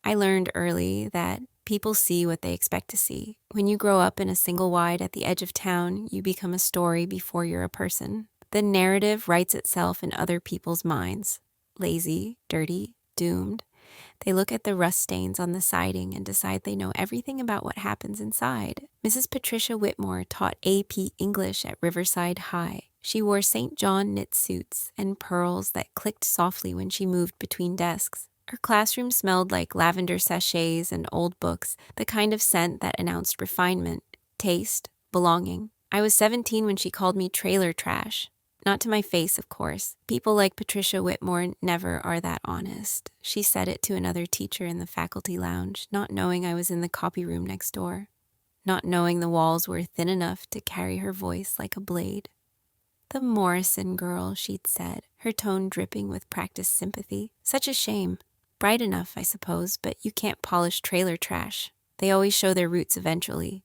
I learned early that people see what they expect to see. When you grow up in a single wide at the edge of town, you become a story before you're a person. The narrative writes itself in other people's minds. Lazy, dirty, doomed. They look at the rust stains on the siding and decide they know everything about what happens inside. Mrs. Patricia Whitmore taught AP English at Riverside High. She wore St. John knit suits and pearls that clicked softly when she moved between desks. Her classroom smelled like lavender sachets and old books, the kind of scent that announced refinement, taste, belonging. I was 17 when she called me trailer trash. Not to my face, of course. People like Patricia Whitmore never are that honest. She said it to another teacher in the faculty lounge, not knowing I was in the copy room next door, not knowing the walls were thin enough to carry her voice like a blade. The Morrison girl, she'd said, her tone dripping with practiced sympathy. Such a shame. Bright enough, I suppose, but you can't polish trailer trash. They always show their roots eventually.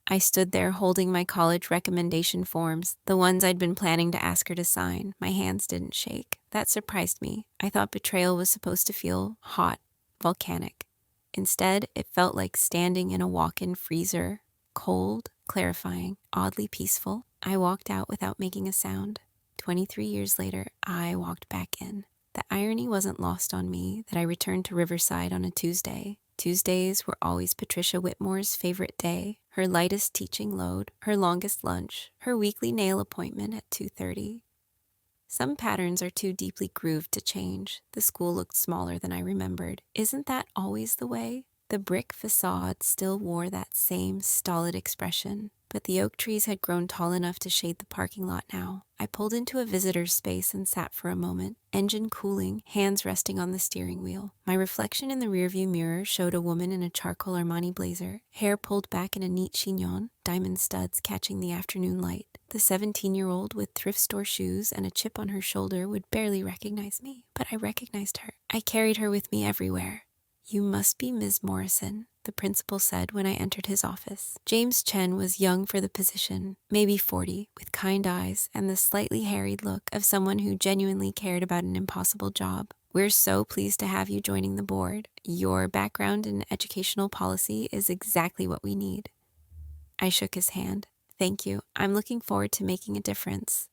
I stood there holding my college recommendation forms, the ones I'd been planning to ask her to sign. My hands didn't shake. That surprised me. I thought betrayal was supposed to feel hot, volcanic. Instead, it felt like standing in a walk-in freezer, cold, clarifying, oddly peaceful. I walked out without making a sound. 23 years later, I walked back in. The irony wasn't lost on me that I returned to Riverside on a Tuesday. Tuesdays were always Patricia Whitmore's favorite day, her lightest teaching load, her longest lunch, her weekly nail appointment at 2:30. Some patterns are too deeply grooved to change. The school looked smaller than I remembered. Isn't that always the way? The brick facade still wore that same stolid expression, but the oak trees had grown tall enough to shade the parking lot now. I pulled into a visitor's space and sat for a moment, engine cooling, hands resting on the steering wheel. My reflection in the rearview mirror showed a woman in a charcoal Armani blazer, hair pulled back in a neat chignon, diamond studs catching the afternoon light. The 17-year-old with thrift store shoes and a chip on her shoulder would barely recognize me, but I recognized her. I carried her with me everywhere. "You must be Ms. Morrison," the principal said when I entered his office. James Chen was young for the position, maybe 40, with kind eyes and the slightly harried look of someone who genuinely cared about an impossible job. "We're so pleased to have you joining the board. Your background in educational policy is exactly what we need." I shook his hand. "Thank you. I'm looking forward to making a difference."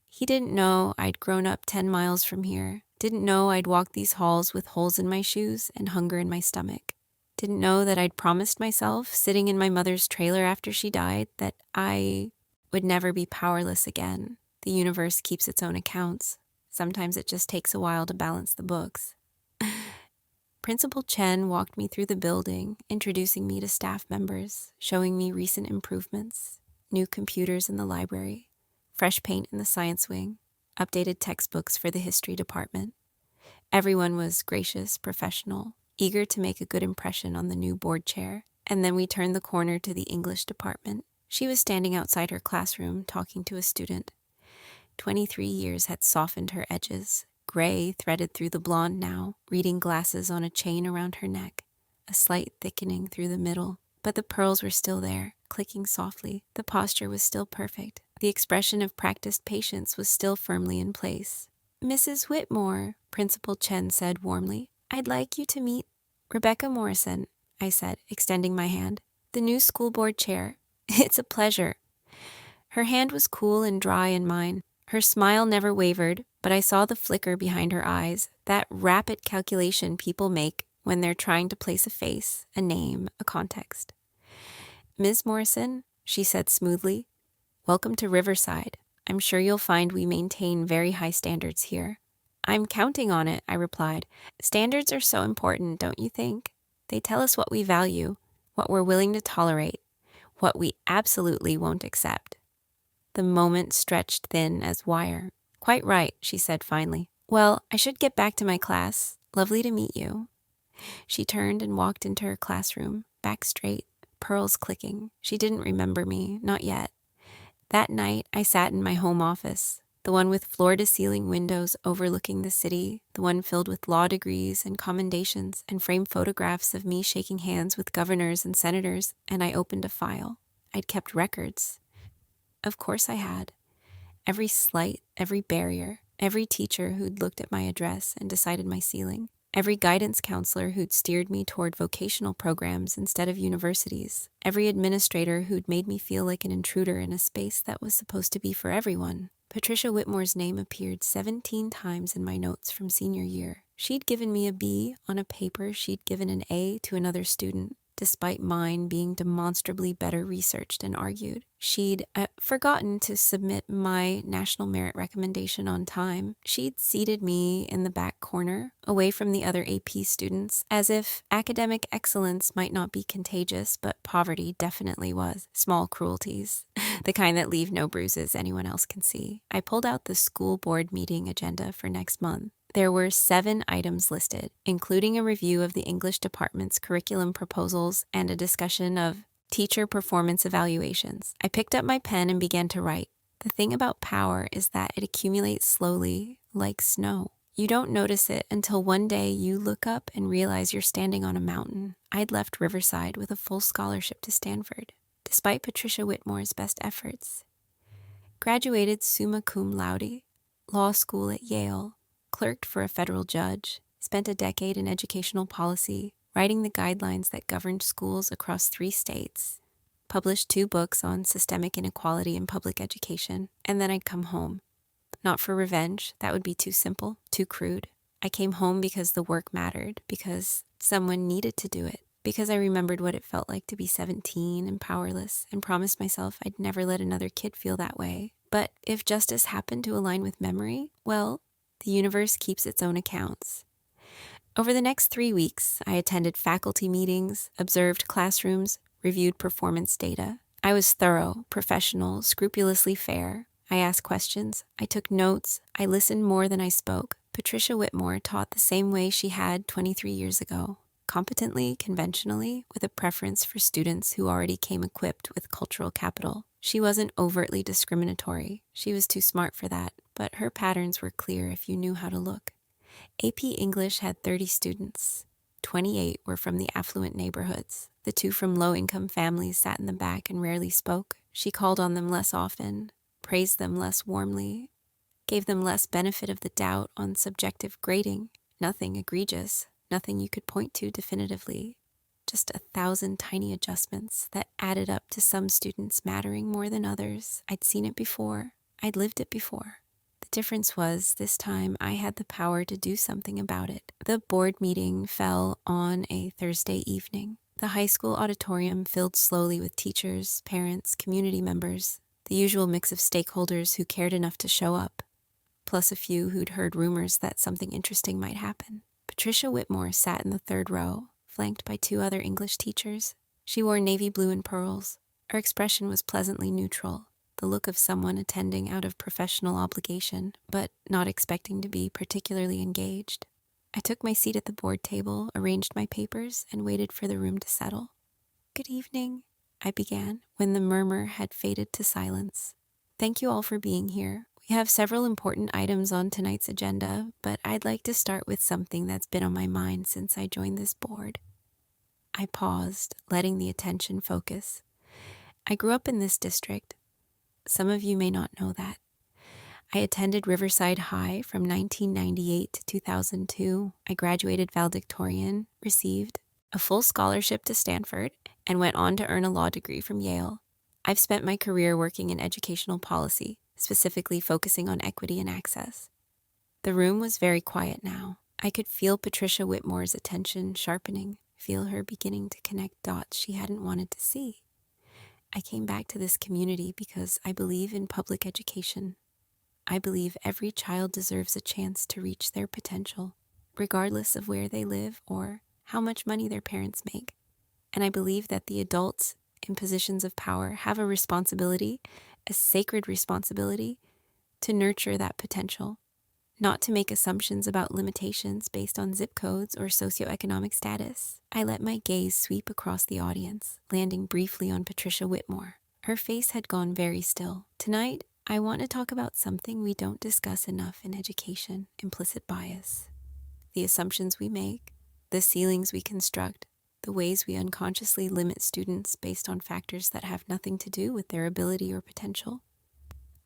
He didn't know I'd grown up 10 miles from here. Didn't know I'd walked these halls with holes in my shoes and hunger in my stomach. Didn't know that I'd promised myself, sitting in my mother's trailer after she died, that I would never be powerless again. The universe keeps its own accounts. Sometimes it just takes a while to balance the books. Principal Chen walked me through the building, introducing me to staff members, showing me recent improvements, new computers in the library, fresh paint in the science wing, updated textbooks for the history department. Everyone was gracious, professional, eager to make a good impression on the new board chair. And then we turned the corner to the English department. She was standing outside her classroom, talking to a student. 23 years had softened her edges, gray threaded through the blonde now, reading glasses on a chain around her neck, a slight thickening through the middle. But the pearls were still there, clicking softly. The posture was still perfect. The expression of practiced patience was still firmly in place. "Mrs. Whitmore," Principal Chen said warmly, "I'd like you to meet Rebecca Morrison," I said, extending my hand. "The new school board chair. It's a pleasure." Her hand was cool and dry in mine. Her smile never wavered, but I saw the flicker behind her eyes, that rapid calculation people make when they're trying to place a face, a name, a context. "Ms. Morrison," she said smoothly, "welcome to Riverside. I'm sure you'll find we maintain very high standards here." "I'm counting on it," I replied. "Standards are so important, don't you think? They tell us what we value, what we're willing to tolerate, what we absolutely won't accept." The moment stretched thin as wire. "Quite right," she said finally. "Well, I should get back to my class. Lovely to meet you." She turned and walked into her classroom, back straight, pearls clicking. She didn't remember me, not yet. That night, I sat in my home office, the one with floor-to-ceiling windows overlooking the city, the one filled with law degrees and commendations and framed photographs of me shaking hands with governors and senators, and I opened a file. I'd kept records. Of course I had. Every slight, every barrier, every teacher who'd looked at my address and decided my ceiling, Every guidance counselor who'd steered me toward vocational programs instead of universities. Every administrator who'd made me feel like an intruder in a space that was supposed to be for everyone. Patricia Whitmore's name appeared 17 times in my notes from senior year. She'd given me a B on a paper she'd given an A to another student, despite mine being demonstrably better researched and argued. She'd forgotten to submit my national merit recommendation on time. She'd seated me in the back corner, away from the other AP students, as if academic excellence might not be contagious, but poverty definitely was. Small cruelties, the kind that leave no bruises anyone else can see. I pulled out the school board meeting agenda for next month. There were 7 items listed, including a review of the English department's curriculum proposals and a discussion of teacher performance evaluations. I picked up my pen and began to write. The thing about power is that it accumulates slowly, like snow. You don't notice it until one day you look up and realize you're standing on a mountain. I'd left Riverside with a full scholarship to Stanford, despite Patricia Whitmore's best efforts. Graduated summa cum laude, law school at Yale, clerked for a federal judge, spent a decade in educational policy, writing the guidelines that governed schools across 3 states, published 2 books on systemic inequality in public education, and then I'd come home. Not for revenge, that would be too simple, too crude. I came home because the work mattered, because someone needed to do it, because I remembered what it felt like to be 17 and powerless, and promised myself I'd never let another kid feel that way. But if justice happened to align with memory, well, the universe keeps its own accounts. Over the next 3 weeks, I attended faculty meetings, observed classrooms, reviewed performance data. I was thorough, professional, scrupulously fair. I asked questions. I took notes. I listened more than I spoke. Patricia Whitmore taught the same way she had 23 years ago, competently, conventionally, with a preference for students who already came equipped with cultural capital. She wasn't overtly discriminatory. She was too smart for that, but her patterns were clear if you knew how to look. AP English had 30 students. 28 were from the affluent neighborhoods. The 2 from low-income families sat in the back and rarely spoke. She called on them less often, praised them less warmly, gave them less benefit of the doubt on subjective grading. Nothing egregious, nothing you could point to definitively. Just 1,000 tiny adjustments that added up to some students mattering more than others. I'd seen it before. I'd lived it before. The difference was, this time I had the power to do something about it. The board meeting fell on a Thursday evening. The high school auditorium filled slowly with teachers, parents, community members, the usual mix of stakeholders who cared enough to show up, plus a few who'd heard rumors that something interesting might happen. Patricia Whitmore sat in the 3rd row, flanked by 2 other English teachers. She wore navy blue and pearls. Her expression was pleasantly neutral, the look of someone attending out of professional obligation, but not expecting to be particularly engaged. I took my seat at the board table, arranged my papers, and waited for the room to settle. "Good evening," I began, when the murmur had faded to silence. "Thank you all for being here. We have several important items on tonight's agenda, but I'd like to start with something that's been on my mind since I joined this board." I paused, letting the attention focus. I grew up in this district. Some of you may not know that. I attended Riverside High from 1998 to 2002. I graduated valedictorian, received a full scholarship to Stanford, and went on to earn a law degree from Yale. I've spent my career working in educational policy, specifically focusing on equity and access. The room was very quiet now. I could feel Patricia Whitmore's attention sharpening, feel her beginning to connect dots she hadn't wanted to see. I came back to this community because I believe in public education. I believe every child deserves a chance to reach their potential, regardless of where they live or how much money their parents make. And I believe that the adults in positions of power have a responsibility, a sacred responsibility, to nurture that potential, not to make assumptions about limitations based on zip codes or socioeconomic status. I let my gaze sweep across the audience, landing briefly on Patricia Whitmore. Her face had gone very still. Tonight, I want to talk about something we don't discuss enough in education: implicit bias. The assumptions we make, the ceilings we construct, the ways we unconsciously limit students based on factors that have nothing to do with their ability or potential.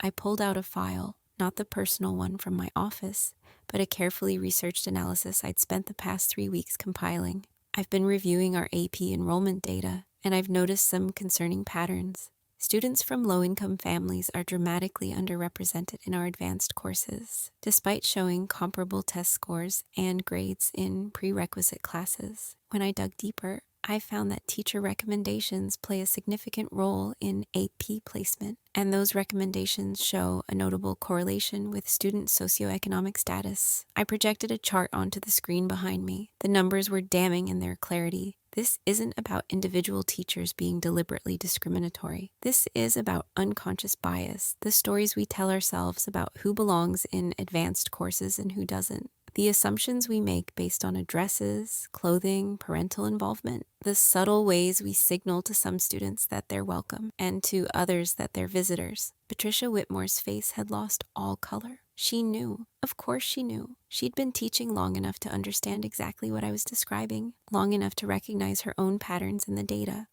I pulled out a file, not the personal one from my office, but a carefully researched analysis I'd spent the past 3 weeks compiling. I've been reviewing our AP enrollment data, and I've noticed some concerning patterns. Students from low-income families are dramatically underrepresented in our advanced courses, despite showing comparable test scores and grades in prerequisite classes. When I dug deeper, I found that teacher recommendations play a significant role in AP placement, and those recommendations show a notable correlation with student socioeconomic status. I projected a chart onto the screen behind me. The numbers were damning in their clarity. This isn't about individual teachers being deliberately discriminatory. This is about unconscious bias, the stories we tell ourselves about who belongs in advanced courses and who doesn't. The assumptions we make based on addresses, clothing, parental involvement, the subtle ways we signal to some students that they're welcome and to others that they're visitors. Patricia Whitmore's face had lost all color. She knew. Of course she knew. She'd been teaching long enough to understand exactly what I was describing, long enough to recognize her own patterns in the data.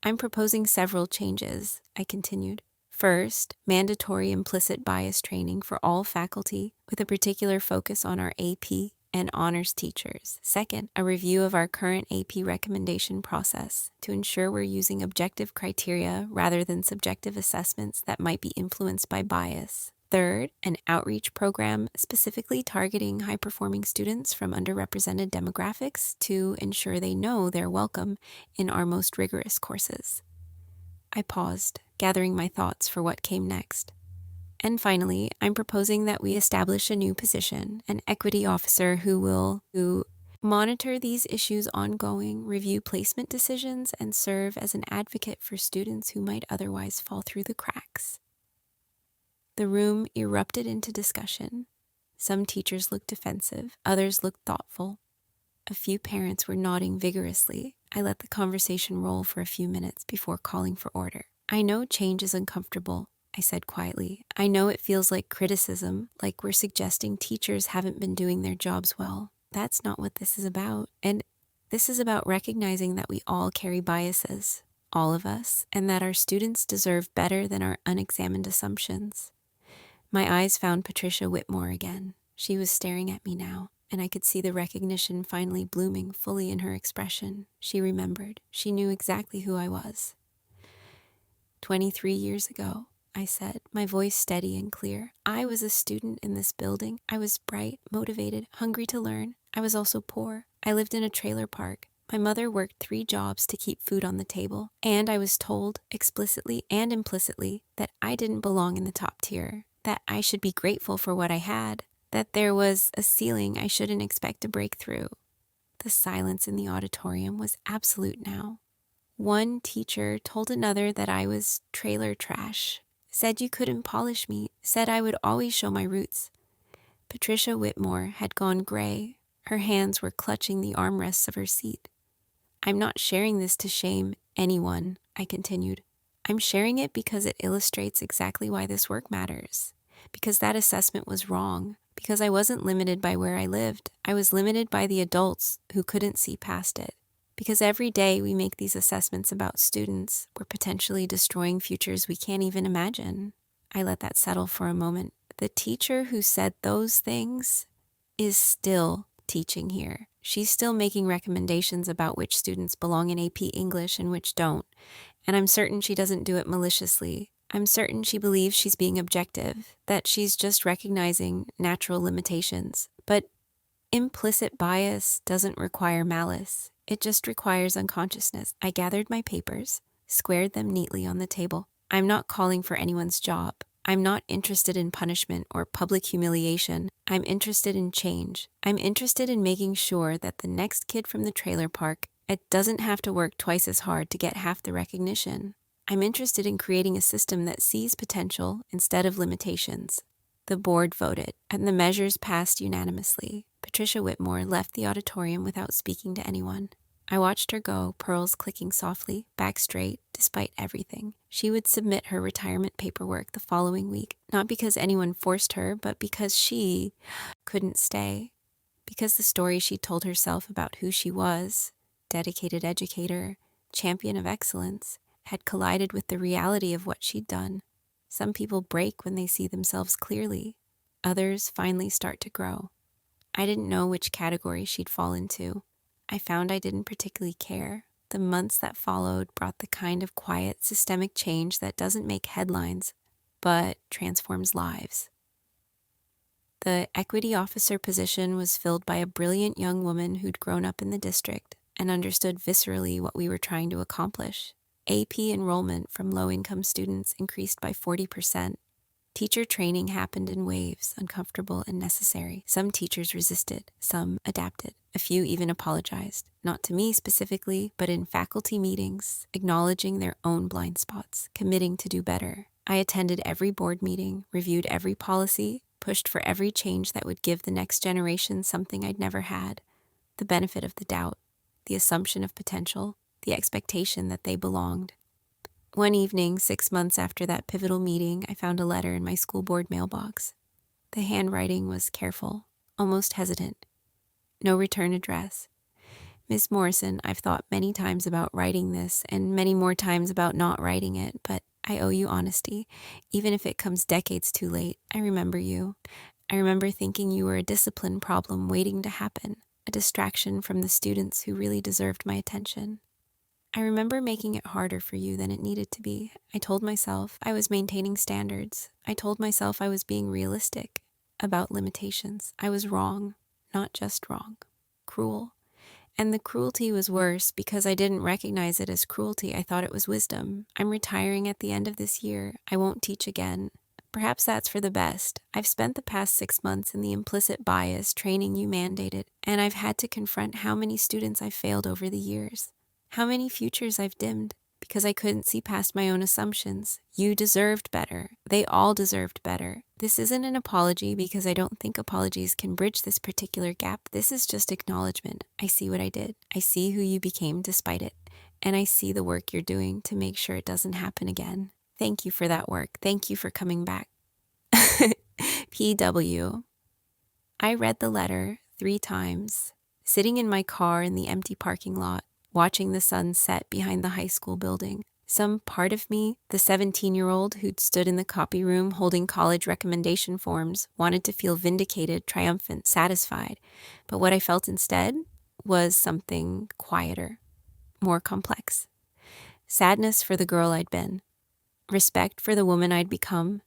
I'm proposing several changes, I continued. First, mandatory implicit bias training for all faculty with a particular focus on our AP and honors teachers. Second, a review of our current AP recommendation process to ensure we're using objective criteria rather than subjective assessments that might be influenced by bias. Third, an outreach program specifically targeting high-performing students from underrepresented demographics to ensure they know they're welcome in our most rigorous courses. I paused, gathering my thoughts for what came next. And finally, I'm proposing that we establish a new position, an equity officer who will monitor these issues ongoing, review placement decisions, and serve as an advocate for students who might otherwise fall through the cracks. The room erupted into discussion. Some teachers looked defensive, others looked thoughtful. A few parents were nodding vigorously. I let the conversation roll for a few minutes before calling for order. I know change is uncomfortable, I said quietly. I know it feels like criticism, like we're suggesting teachers haven't been doing their jobs well. That's not what this is about. And this is about recognizing that we all carry biases, all of us, and that our students deserve better than our unexamined assumptions. My eyes found Patricia Whitmore again. She was staring at me now, and I could see the recognition finally blooming fully in her expression. She remembered. She knew exactly who I was. 23 years ago, I said, my voice steady and clear. I was a student in this building. I was bright, motivated, hungry to learn. I was also poor. I lived in a trailer park. My mother worked 3 jobs to keep food on the table, and I was told, explicitly and implicitly, that I didn't belong in the top tier, that I should be grateful for what I had, that there was a ceiling I shouldn't expect to break through. The silence in the auditorium was absolute now. One teacher told another that I was trailer trash, said you couldn't polish me, said I would always show my roots. Patricia Whitmore had gone gray. Her hands were clutching the armrests of her seat. I'm not sharing this to shame anyone, I continued. I'm sharing it because it illustrates exactly why this work matters. Because that assessment was wrong. Because I wasn't limited by where I lived. I was limited by the adults who couldn't see past it. Because every day we make these assessments about students, we're potentially destroying futures we can't even imagine. I let that settle for a moment. The teacher who said those things is still teaching here. She's still making recommendations about which students belong in AP English and which don't. And I'm certain she doesn't do it maliciously. I'm certain she believes she's being objective, that she's just recognizing natural limitations. But implicit bias doesn't require malice. It just requires unconsciousness. I gathered my papers, squared them neatly on the table. I'm not calling for anyone's job. I'm not interested in punishment or public humiliation. I'm interested in change. I'm interested in making sure that the next kid from the trailer park doesn't have to work twice as hard to get half the recognition. I'm interested in creating a system that sees potential instead of limitations. The board voted, and the measures passed unanimously. Patricia Whitmore left the auditorium without speaking to anyone. I watched her go, pearls clicking softly, back straight, despite everything. She would submit her retirement paperwork the following week, not because anyone forced her, but because she couldn't stay. Because the story she told herself about who she was, dedicated educator, champion of excellence, had collided with the reality of what she'd done. Some people break when they see themselves clearly. Others finally start to grow. I didn't know which category she'd fall into. I found I didn't particularly care. The months that followed brought the kind of quiet, systemic change that doesn't make headlines, but transforms lives. The equity officer position was filled by a brilliant young woman who'd grown up in the district and understood viscerally what we were trying to accomplish. AP enrollment from low-income students increased by 40%. Teacher training happened in waves, uncomfortable and necessary. Some teachers resisted, some adapted. A few even apologized, not to me specifically, but in faculty meetings, acknowledging their own blind spots, committing to do better. I attended every board meeting, reviewed every policy, pushed for every change that would give the next generation something I'd never had, the benefit of the doubt, the assumption of potential, the expectation that they belonged. One evening, 6 months after that pivotal meeting, I found a letter in my school board mailbox. The handwriting was careful, almost hesitant. No return address. Miss Morrison, I've thought many times about writing this and many more times about not writing it, but I owe you honesty. Even if it comes decades too late, I remember you. I remember thinking you were a discipline problem waiting to happen, a distraction from the students who really deserved my attention. I remember making it harder for you than it needed to be. I told myself I was maintaining standards. I told myself I was being realistic about limitations. I was wrong, not just wrong, cruel. And the cruelty was worse because I didn't recognize it as cruelty. I thought it was wisdom. I'm retiring at the end of this year. I won't teach again. Perhaps that's for the best. I've spent the past 6 months in the implicit bias training you mandated, and I've had to confront how many students I've failed over the years. How many futures I've dimmed because I couldn't see past my own assumptions. You deserved better. They all deserved better. This isn't an apology because I don't think apologies can bridge this particular gap. This is just acknowledgement. I see what I did. I see who you became despite it. And I see the work you're doing to make sure it doesn't happen again. Thank you for that work. Thank you for coming back. PW. I read the letter 3 times, sitting in my car in the empty parking lot, watching the sun set behind the high school building. Some part of me, the 17-year-old who'd stood in the copy room holding college recommendation forms, wanted to feel vindicated, triumphant, satisfied. But what I felt instead was something quieter, more complex. Sadness for the girl I'd been, respect for the woman I'd become,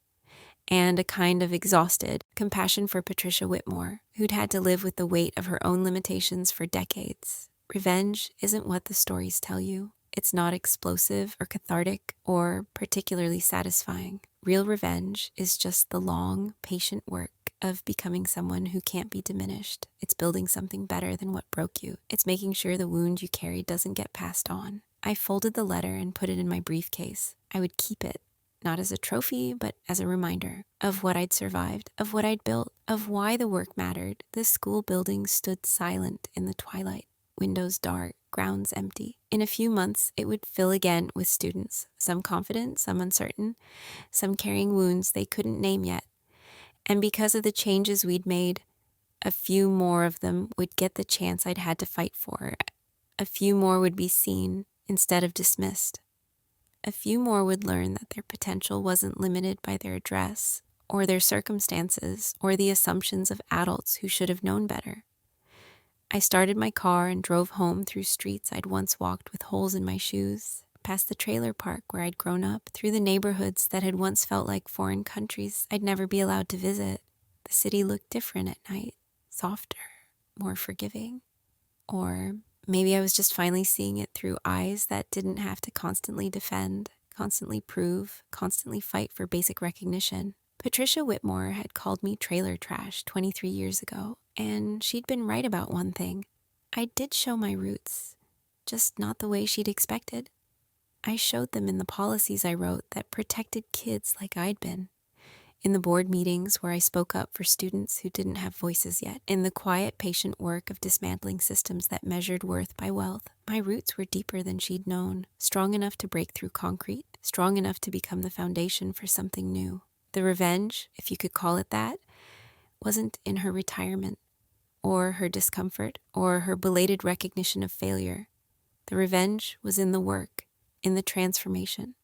and a kind of exhausted compassion for Patricia Whitmore, who'd had to live with the weight of her own limitations for decades. Revenge isn't what the stories tell you. It's not explosive or cathartic or particularly satisfying. Real revenge is just the long, patient work of becoming someone who can't be diminished. It's building something better than what broke you. It's making sure the wound you carry doesn't get passed on. I folded the letter and put it in my briefcase. I would keep it, not as a trophy, but as a reminder of what I'd survived, of what I'd built, of why the work mattered. The school building stood silent in the twilight. Windows dark, grounds empty. In a few months, it would fill again with students, some confident, some uncertain, some carrying wounds they couldn't name yet. And because of the changes we'd made, a few more of them would get the chance I'd had to fight for. A few more would be seen instead of dismissed. A few more would learn that their potential wasn't limited by their address, or their circumstances, or the assumptions of adults who should have known better. I started my car and drove home through streets I'd once walked with holes in my shoes, past the trailer park where I'd grown up, through the neighborhoods that had once felt like foreign countries I'd never be allowed to visit. The city looked different at night, softer, more forgiving. Or maybe I was just finally seeing it through eyes that didn't have to constantly defend, constantly prove, constantly fight for basic recognition. Patricia Whitmore had called me trailer trash 23 years ago, and she'd been right about one thing. I did show my roots, just not the way she'd expected. I showed them in the policies I wrote that protected kids like I'd been, in the board meetings where I spoke up for students who didn't have voices yet, in the quiet, patient work of dismantling systems that measured worth by wealth. My roots were deeper than she'd known, strong enough to break through concrete, strong enough to become the foundation for something new. The revenge, if you could call it that, wasn't in her retirement, or her discomfort, or her belated recognition of failure. The revenge was in the work, in the transformation.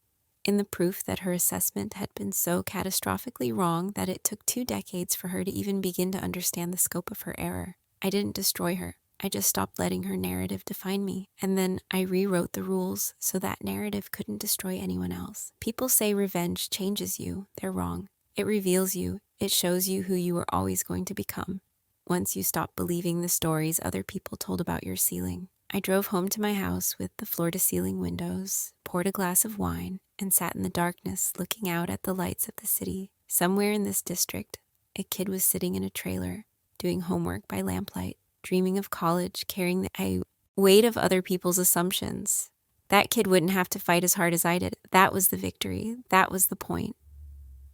in the proof that her assessment had been so catastrophically wrong that it took 2 decades for her to even begin to understand the scope of her error. I didn't destroy her. I just stopped letting her narrative define me. And then I rewrote the rules so that narrative couldn't destroy anyone else. People say revenge changes you. They're wrong. It reveals you. It shows you who you were always going to become. Once you stop believing the stories other people told about your ceiling. I drove home to my house with the floor-to-ceiling windows, poured a glass of wine, and sat in the darkness looking out at the lights of the city. Somewhere in this district, a kid was sitting in a trailer, doing homework by lamplight, dreaming of college, carrying the weight of other people's assumptions. That kid wouldn't have to fight as hard as I did. That was the victory. That was the point.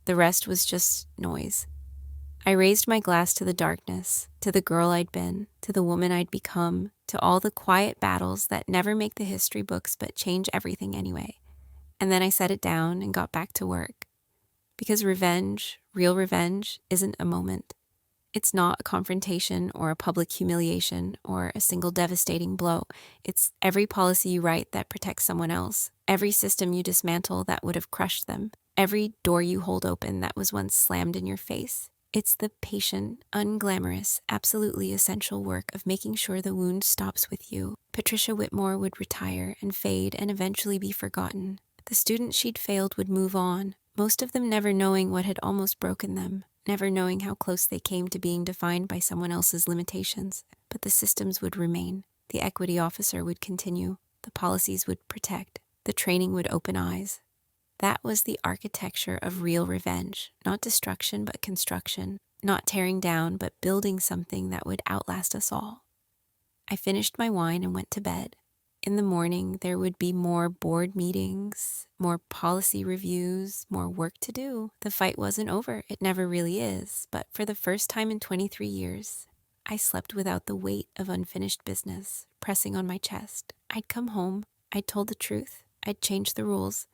The rest was just noise. I raised my glass to the darkness, to the girl I'd been, to the woman I'd become, to all the quiet battles that never make the history books but change everything anyway. And then I set it down and got back to work. Because revenge, real revenge, isn't a moment. It's not a confrontation or a public humiliation or a single devastating blow. It's every policy you write that protects someone else, every system you dismantle that would have crushed them, every door you hold open that was once slammed in your face. It's the patient, unglamorous, absolutely essential work of making sure the wound stops with you. Patricia Whitmore would retire and fade and eventually be forgotten. The students she'd failed would move on, most of them never knowing what had almost broken them, never knowing how close they came to being defined by someone else's limitations. But the systems would remain. The equity officer would continue. The policies would protect. The training would open eyes. That was the architecture of real revenge. Not destruction, but construction. Not tearing down, but building something that would outlast us all. I finished my wine and went to bed. In the morning, there would be more board meetings, more policy reviews, more work to do. The fight wasn't over. It never really is. But for the first time in 23 years, I slept without the weight of unfinished business pressing on my chest. I'd come home. I'd told the truth. I'd changed the rules.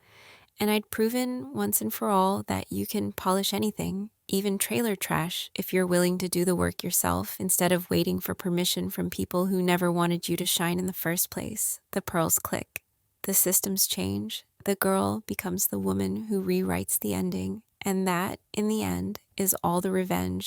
And I'd proven once and for all that you can polish anything, even trailer trash, if you're willing to do the work yourself instead of waiting for permission from people who never wanted you to shine in the first place. The pearls click. The systems change. The girl becomes the woman who rewrites the ending. And that, in the end, is all the revenge